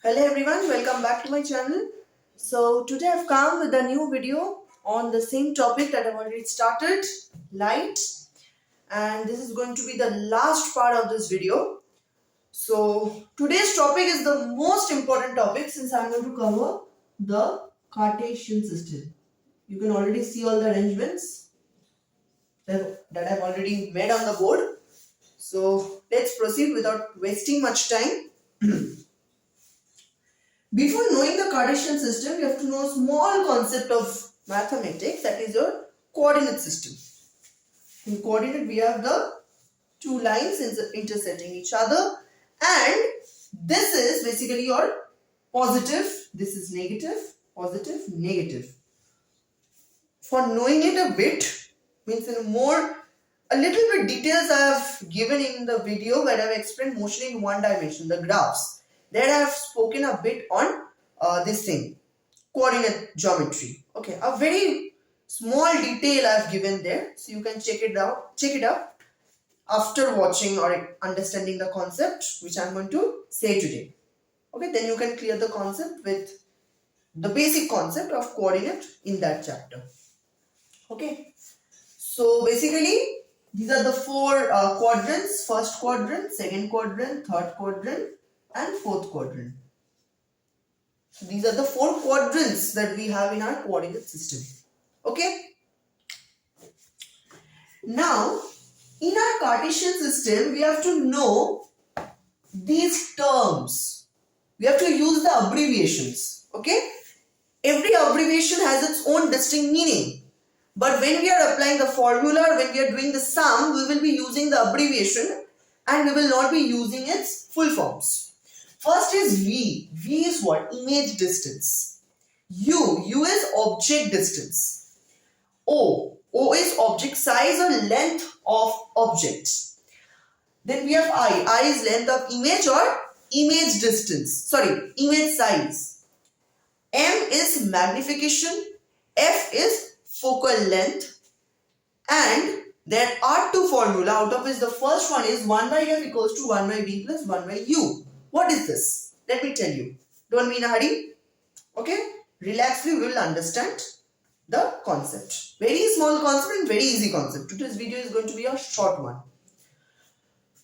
Hello everyone, welcome back to my channel. So today I've come with a new video on the same topic that I've already started, light, and this is going to be the last part of this video. So today's topic is the most important topic since I'm going to cover the Cartesian system. You can already see all the arrangements that I've already made on the board. So let's proceed without wasting much time. Before knowing the Cartesian system, you have to know a small concept of mathematics, that is your coordinate system. In coordinate, we have the two lines intersecting each other, and this is basically your positive, this is negative, positive, negative. For knowing it a bit, means in a little bit details I have given in the video where I have explained motion in one dimension, the graphs. There I have spoken a bit on this thing, coordinate geometry. Okay, a very small detail I have given there, so you can check it out after watching or understanding the concept which I am going to say today. Okay, then you can clear the concept with the basic concept of coordinate in that chapter. Okay, so basically these are the four quadrants: first quadrant, second quadrant, third quadrant, and fourth quadrant. So these are the four quadrants that we have in our coordinate system. Okay. Now, in our Cartesian system, we have to know these terms. We have to use the abbreviations. Okay. Every abbreviation has its own distinct meaning. But when we are applying the formula, when we are doing the sum, we will be using the abbreviation and we will not be using its full forms. First is V. V is what? Image distance. U is object distance. O is object size or length of object. Then we have I is length of image or image distance. Image size. M is magnification. F is focal length. And there are two formula, out of which the first one is 1 by f equals to 1 by v plus 1 by u. What is this? Let me tell you. Don't be in a hurry. Okay? Relaxly, we will understand the concept. Very small concept and very easy concept. Today's video is going to be a short one.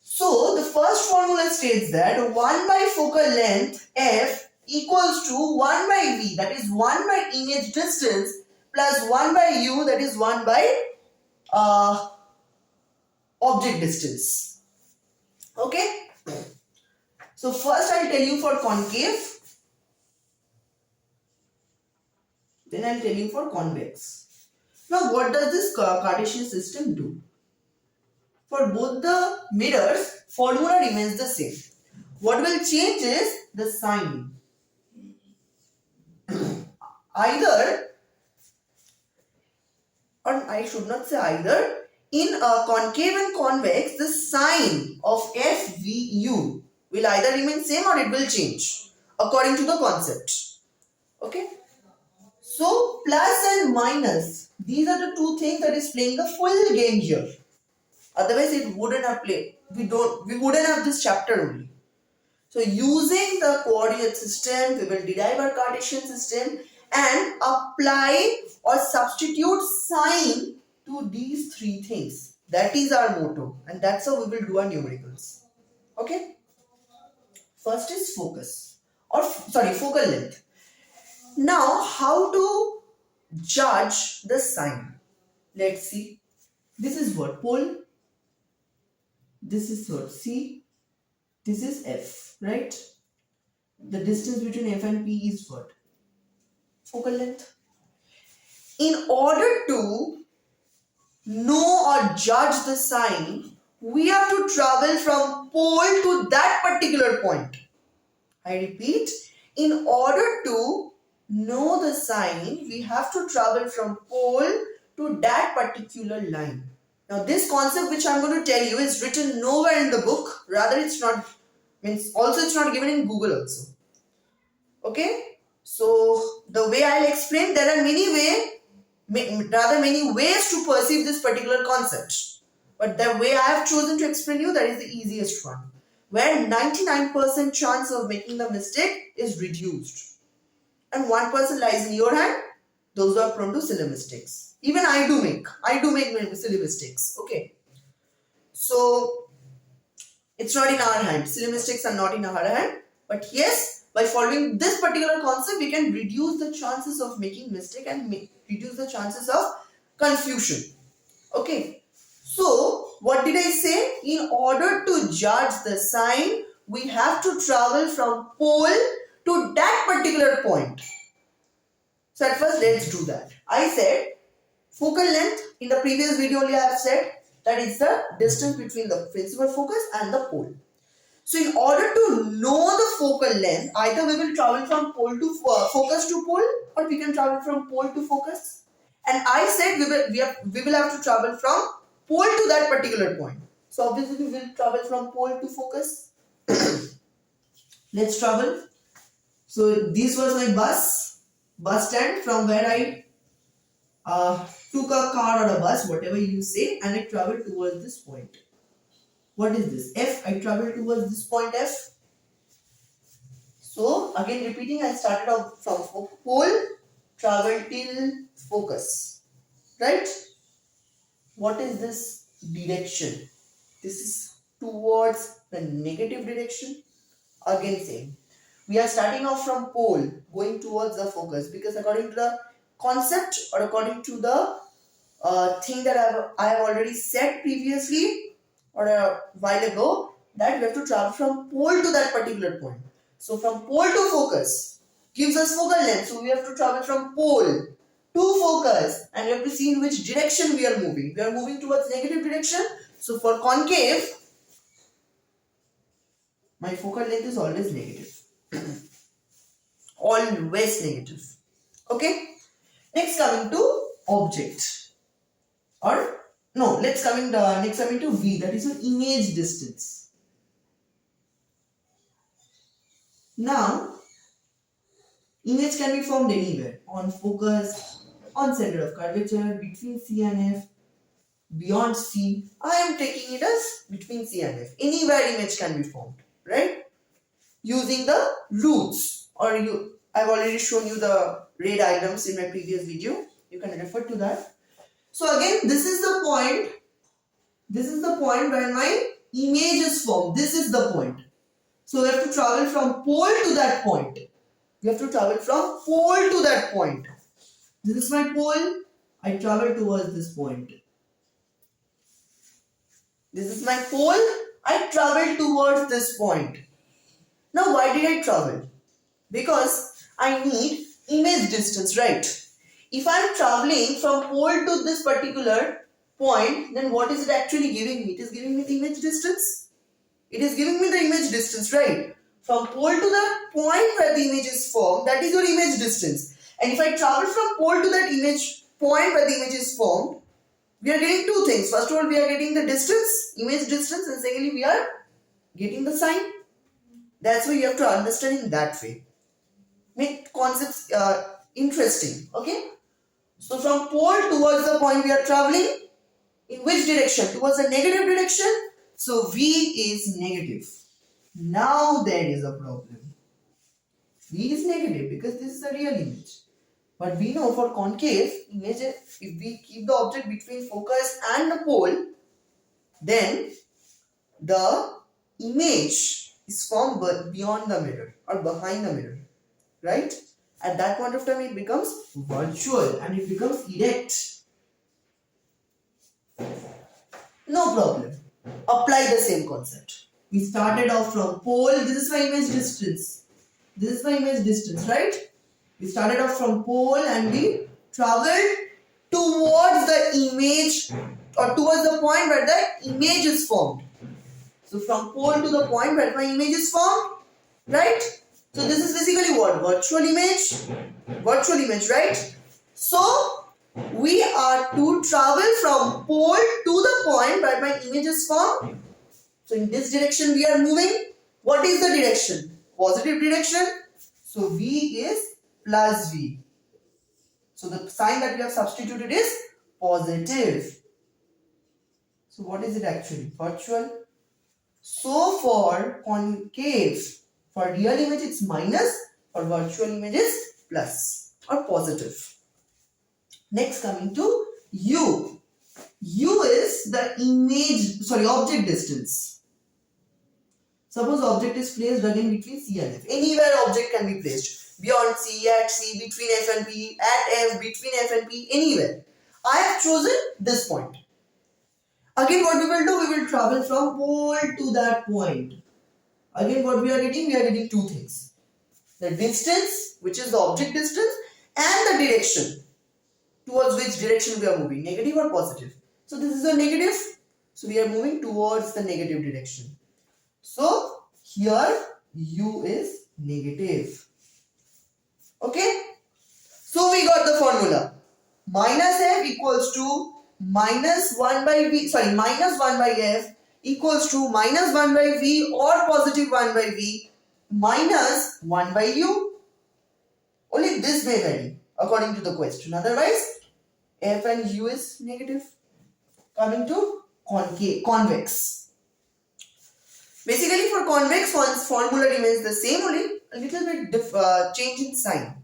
So, the first formula states that 1 by focal length f equals to 1 by v, that is 1 by image distance, plus 1 by u, that is 1 by object distance. Okay? So first I'll tell you for concave, then I'll tell you for convex. Now what does this Cartesian system do? For both the mirrors, formula remains the same. What will change is the sign. Either, or I should not say either, in concave and convex, the sign of FVU will either remain same or it will change according to the concept. Okay. So plus and minus, these are the two things that is playing the full game here. Otherwise it wouldn't have played. We wouldn't have this chapter only. So using the coordinate system, we will derive our Cartesian system and apply or substitute sign to these three things. That is our motto, and that's how we will do our numericals. Okay. First is focal length. Now, how to judge the sign? Let's see. This is what? Pole. This is what? C. This is F, right? The distance between F and P is what? Focal length. In order to know or judge the sign, we have to travel from pole to that particular point. I repeat, in order to know the sign, we have to travel from pole to that particular line. Now this concept which I am going to tell you is written nowhere in the book. Rather it's not given in Google also. Okay. So the way I will explain, there are many ways to perceive this particular concept. But the way I have chosen to explain you, that is the easiest one. where 99% chance of making the mistake is reduced. And 1% lies in your hand, those who are prone to silly mistakes. Even I do make silly mistakes. Okay. So it's not in our hand. Silly mistakes are not in our hand. But yes, by following this particular concept, we can reduce the chances of making mistake and reduce the chances of confusion. Okay. So what did I say? In order to judge the sign, we have to travel from pole to that particular point. So at first, let's do that. I said focal length. In the previous video only I have said that is the distance between the principal focus and the pole. So in order to know the focal length, either we will travel from pole to focus to pole, or we can travel from pole to focus. And I said we will have to travel from pole to that particular point. So obviously we will travel from pole to focus. Let's travel. So this was my bus stand from where I took a car or a bus, whatever you say, and I traveled towards this point. What is this? F. I traveled towards this point F. So again repeating, I started off from pole, traveled till focus. Right? What is this direction? This is towards the negative direction. Again same. We are starting off from pole, going towards the focus, because according to the concept or according to the thing that I have already said previously or a while ago, that we have to travel from pole to that particular point. So from pole to focus gives us focal length. So we have to travel from pole to focus, and we have to see in which direction we are moving. We are moving towards negative direction. So for concave, my focal length is always negative. Always negative. Okay. Next coming to object. Or no, next coming to V, that is an image distance. Now, image can be formed anywhere, on focus, on center of curvature, between C and F, beyond C. I am taking it as between C and F. Anywhere image can be formed, right? Using the roots, or I've already shown you the ray diagrams in my previous video. You can refer to that. So again, this is the point. This is the point where my image is formed. This is the point. So we have to travel from pole to that point. We have to travel from pole to that point. This is my pole. I travel towards this point. This is my pole. I travel towards this point. Now why did I travel? Because I need image distance, right? If I am traveling from pole to this particular point, then what is it actually giving me? It is giving me the image distance. It is giving me the image distance, right? From pole to the point where the image is formed, that is your image distance. And if I travel from pole to that image point where the image is formed, we are getting two things. First of all, we are getting the distance, image distance, and secondly, we are getting the sign. That's why you have to understand in that way. Make concepts interesting, okay? So from pole towards the point we are traveling, in which direction? Towards the negative direction. So V is negative. Now there is a problem. V is negative because this is a real image. But we know for concave image, if we keep the object between focus and the pole, then the image is formed beyond the mirror or behind the mirror, right? At that point of time, it becomes virtual and it becomes erect. No problem. Apply the same concept. We started off from pole. This is my image distance. This is my image distance, right? We started off from pole and we traveled towards the image or towards the point where the image is formed. So from pole to the point where my image is formed, right? So this is basically what? Virtual image, right? So we are to travel from pole to the point where my image is formed. So in this direction we are moving. What is the direction? Positive direction. So V is plus V. So the sign that we have substituted is positive. So what is it actually? Virtual. So for concave, for real image it's minus, for virtual image is plus or positive. Next, coming to U. U is the object distance. Suppose object is placed again between C and F. Anywhere object can be placed. Beyond C, at C, between F and P, at F, between F and P, anywhere. I have chosen this point. Again what we will do, we will travel from pole to that point. Again what we are getting two things. The distance, which is the object distance, and the direction. Towards which direction we are moving, negative or positive. So this is a negative. So we are moving towards the negative direction. So here U is negative. Okay. So we got the formula. Minus F equals to minus 1 by V, minus 1 by F equals to minus 1 by V or positive 1 by V minus 1 by U. Only this may vary according to the question. Otherwise, F and U is negative. Coming to convex. Basically for convex, one's formula remains the same, only a little bit change in sign.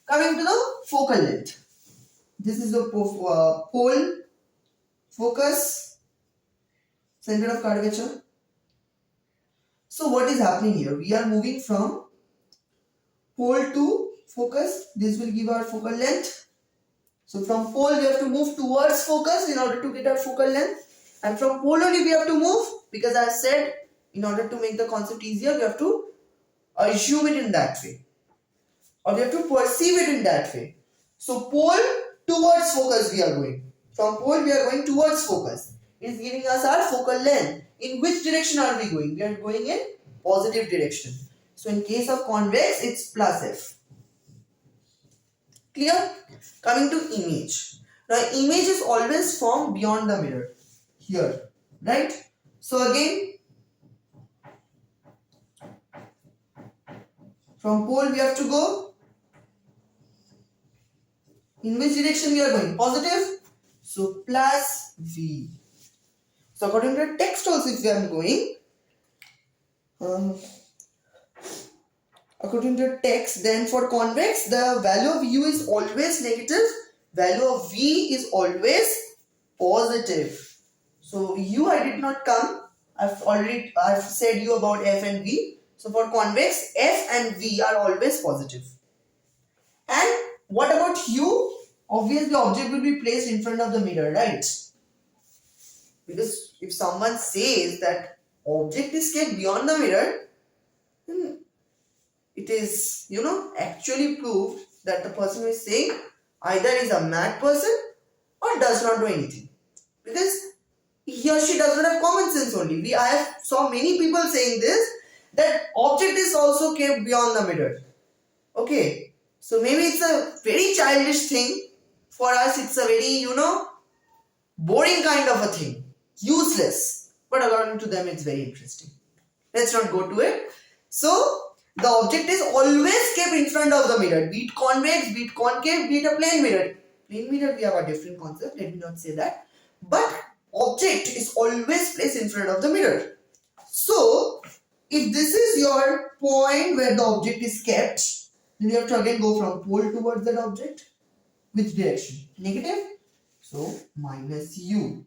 Coming to the focal length. This is the pole, focus, center of curvature. So what is happening here? We are moving from pole to focus. This will give our focal length. So from pole we have to move towards focus in order to get our focal length. And from pole only we have to move, because I said in order to make the concept easier we have to assume it in that way. Or we have to perceive it in that way. So pole towards focus we are going. From pole we are going towards focus. It is giving us our focal length. In which direction are we going? We are going in positive direction. So in case of convex it's plus F. Clear? Coming to image. Now image is always formed beyond the mirror. Here. Right? So again, from pole we have to go. In which direction we are going? Positive. So plus V. So according to the text also if we are going, according to the text, then for convex the value of U is always negative, value of V is always positive. So U I did not come. I've said you about F and V. So for convex, F and V are always positive. And what about U? Obviously object will be placed in front of the mirror, right? Because if someone says that object is kept beyond the mirror, then it is, actually proved that the person who is saying either is a mad person or does not do anything. Because he or she does not have common sense only. I have saw many people saying this, that object is also kept beyond the mirror. Okay. So maybe it's a very childish thing. For us it's a very, boring kind of a thing. Useless. But according to them it's very interesting. Let's not go to it. So the object is always kept in front of the mirror. Be it convex, be it concave, be it a plane mirror. Plane mirror we have a different concept. Let me not say that. But object is always placed in front of the mirror. So if this is your point where the object is kept, then you have to again go from pole towards that object. Which direction? Negative. So minus U.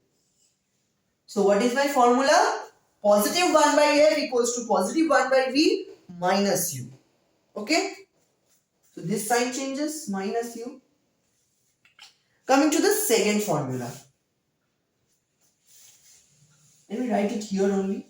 So what is my formula? Positive 1 by F equals to positive 1 by V minus U. Okay. So this sign changes, minus U. Coming to the second formula. Let me write it here only.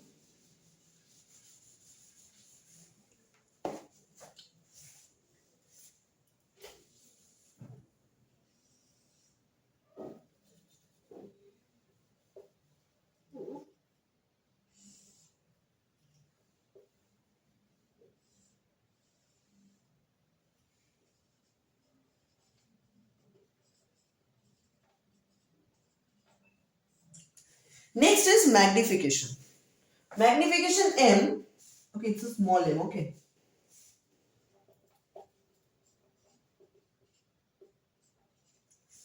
Next is magnification. Magnification M. Okay, it's a small m. Okay.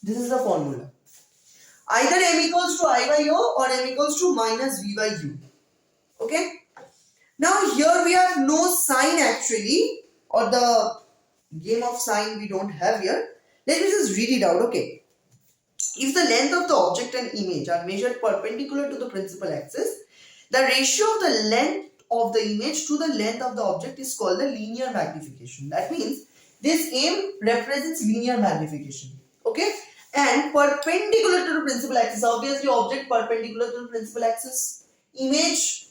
This is the formula. Either m equals to I by O or m equals to minus V by U. Okay. Now here we have no sign actually, or the game of sign we don't have here. Let me just read it out. Okay. If the length of the object and image are measured perpendicular to the principal axis, the ratio of the length of the image to the length of the object is called the linear magnification. That means this M represents linear magnification. Okay. And perpendicular to the principal axis, obviously object perpendicular to the principal axis. Image,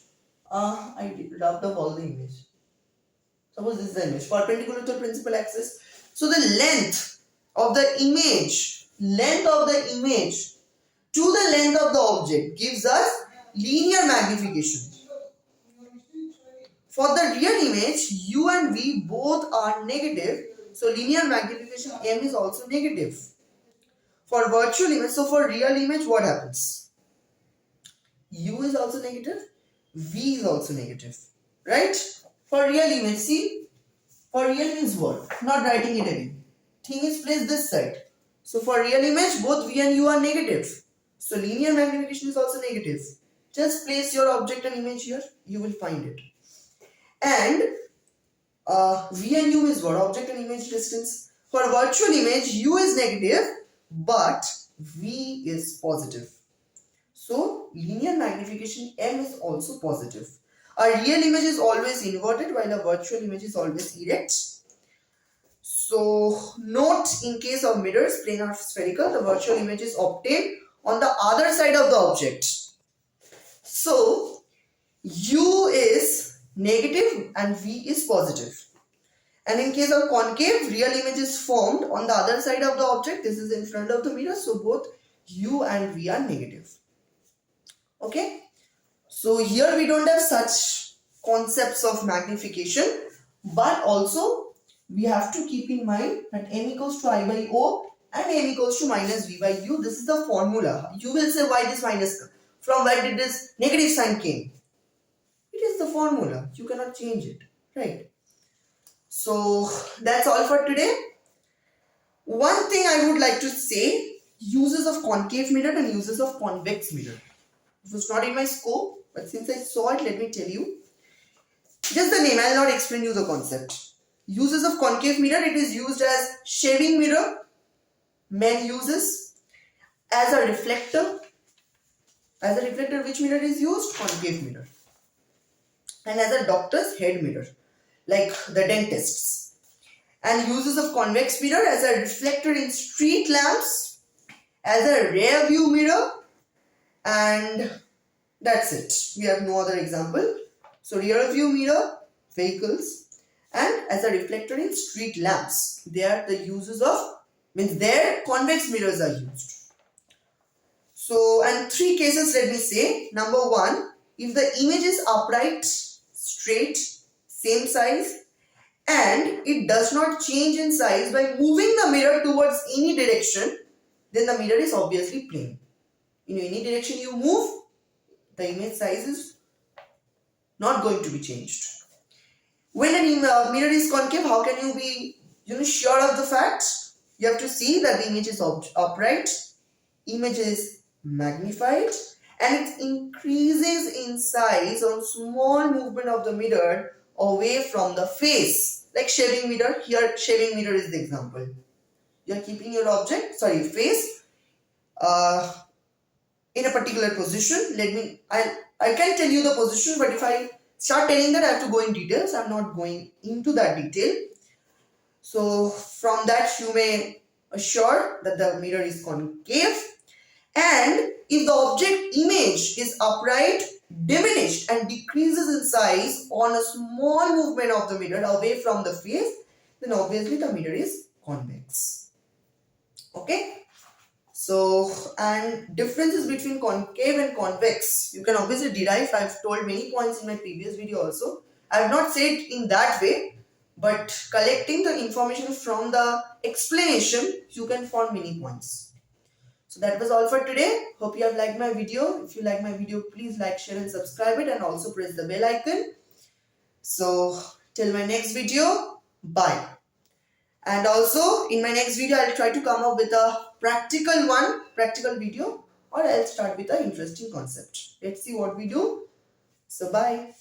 I rubbed up all the image. Suppose this is the image perpendicular to the principal axis. So the length of the image to the length of the object gives us linear magnification. For the real image, u and v both are negative. So linear magnification m is also negative. For virtual image, so for real image, what happens? U is also negative, v is also negative, right? For real image, see, for real means what? Not writing it again. Thing is placed this side. So for real image, both v and u are negative. So linear magnification is also negative. Just place your object and image here, you will find it. And v and u is what? Object and image distance. For virtual image, u is negative, but v is positive. So linear magnification m is also positive. A real image is always inverted while a virtual image is always erect. So note, in case of mirrors, planar spherical, the virtual image is obtained on the other side of the object. So u is negative and v is positive. And in case of concave, real image is formed on the other side of the object. This is in front of the mirror. So both u and v are negative. Okay. So here we don't have such concepts of magnification, but also we have to keep in mind that m equals to I by O and m equals to minus v by u. This is the formula. You will say, why this minus? From where did this negative sign came? It is the formula. You cannot change it, right? So that's all for today. One thing I would like to say, uses of concave mirror and uses of convex mirror. It was not in my scope, but since I saw it, let me tell you. Just the name, I will not explain you the concept. Uses of concave mirror, it is used as shaving mirror. Men uses as a reflector. As a reflector, which mirror is used? Concave mirror. And as a doctor's head mirror, like the dentists. And uses of convex mirror as a reflector in street lamps, as a rear view mirror, and that's it. We have no other example. So rear view mirror, vehicles, and as a reflector in street lamps. They are the uses of, means there convex mirrors are used. So, and three cases let me say. Number one, if the image is upright, straight, same size, and it does not change in size by moving the mirror towards any direction, then the mirror is obviously plane. In any direction you move, the image size is not going to be changed. When a mirror is concave, how can you be sure of the fact? You have to see that the image is upright, image is magnified, and it increases in size on small movement of the mirror away from the face. Like shaving mirror, here shaving mirror is the example. You are keeping your face in a particular position. I can tell you the position, but if I start telling that, I have to go in details. I'm not going into that detail. So from that you may assure that the mirror is concave. And if the object image is upright, diminished and decreases in size on a small movement of the mirror away from the face, then obviously the mirror is convex. Okay. So, and differences between concave and convex, you can obviously derive. I've told many points in my previous video also. I have not said in that way, but collecting the information from the explanation, you can form many points. So that was all for today. Hope you have liked my video. If you like my video, please like, share and subscribe it, and also press the bell icon. So till my next video, bye. And also in my next video, I'll try to come up with a practical video, or I'll start with an interesting concept. Let's see what we do. So bye.